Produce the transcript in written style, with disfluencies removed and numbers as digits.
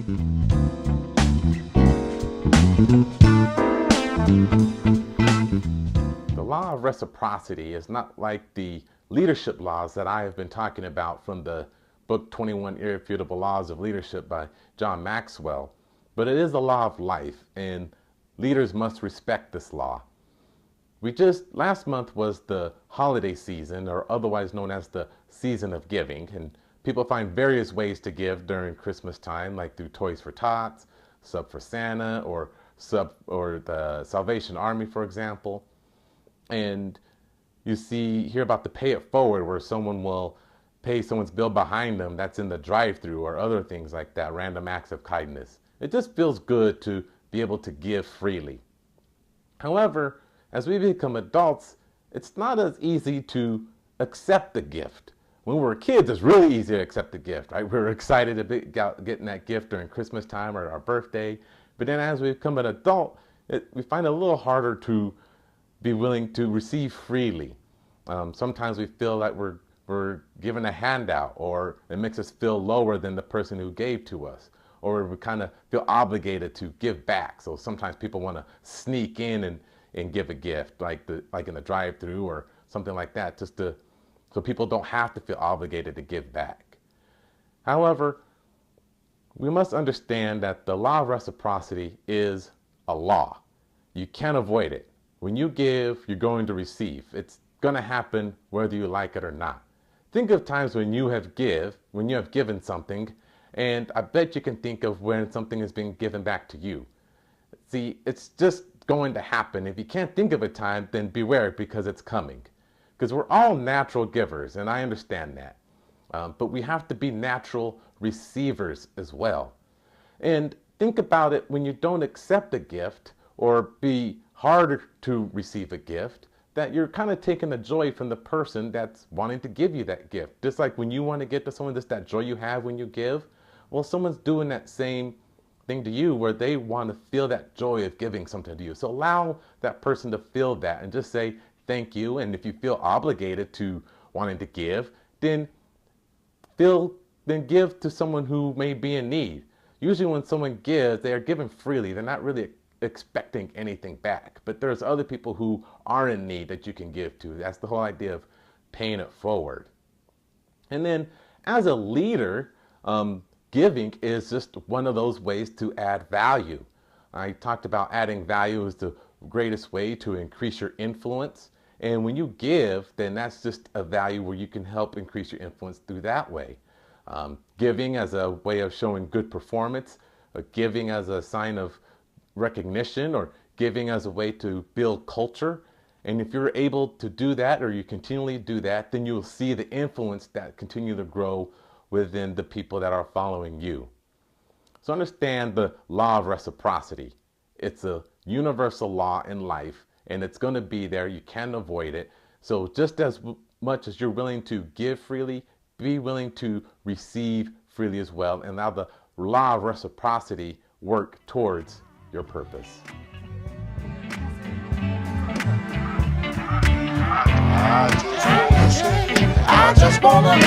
The law of reciprocity is not like the leadership laws that I have been talking about from the book 21 Irrefutable Laws of Leadership by John Maxwell, but it is a law of life, and leaders must respect this law. Last month was the holiday season, or otherwise known as the season of giving, and people find various ways to give during Christmas time, like through Toys for Tots, Sub for Santa, or the Salvation Army, for example. And you hear about the pay it forward, where someone will pay someone's bill behind them that's in the drive-through, or other things like that, random acts of kindness. It just feels good to be able to give freely. However, as we become adults, it's not as easy to accept the gift. When we were kids, it's really easy to accept the gift, right? We're excited about getting that gift during Christmas time or our birthday. But then as we become an adult, we find it a little harder to be willing to receive freely. Sometimes we feel like we're given a handout, or it makes us feel lower than the person who gave to us, or we kind of feel obligated to give back. So sometimes people want to sneak in and give a gift, like in the drive-through or something like that, so people don't have to feel obligated to give back. However, we must understand that the law of reciprocity is a law. You can't avoid it. When you give, you're going to receive. It's going to happen whether you like it or not. Think of times when you have given something, and I bet you can think of when something is being given back to you. See, it's just going to happen. If you can't think of a time, then beware, because it's coming. Because we're all natural givers, and I understand that. But we have to be natural receivers as well. And think about it when you don't accept a gift, or be harder to receive a gift, that you're kind of taking the joy from the person that's wanting to give you that gift. Just like when you want to give to someone, just that joy you have when you give, well, someone's doing that same thing to you, where they want to feel that joy of giving something to you. So allow that person to feel that, and just say thank you. And if you feel obligated to wanting to give, then give to someone who may be in need. Usually when someone gives, they are given freely. They're not really expecting anything back. But there's other people who are in need that you can give to. That's the whole idea of paying it forward. And then as a leader, giving is just one of those ways to add value. I talked about adding value is the greatest way to increase your influence. And when you give, then that's just a value where you can help increase your influence through that way. Giving as a way of showing good performance, giving as a sign of recognition, or giving as a way to build culture. And if you're able to do that, or you continually do that, then you'll see the influence that continue to grow within the people that are following you. So understand the law of reciprocity. It's a universal law in life, and it's going to be there. You can't avoid it. So just as much as you're willing to give freely, be willing to receive freely as well, and allow the law of reciprocity work towards your purpose. I just wanna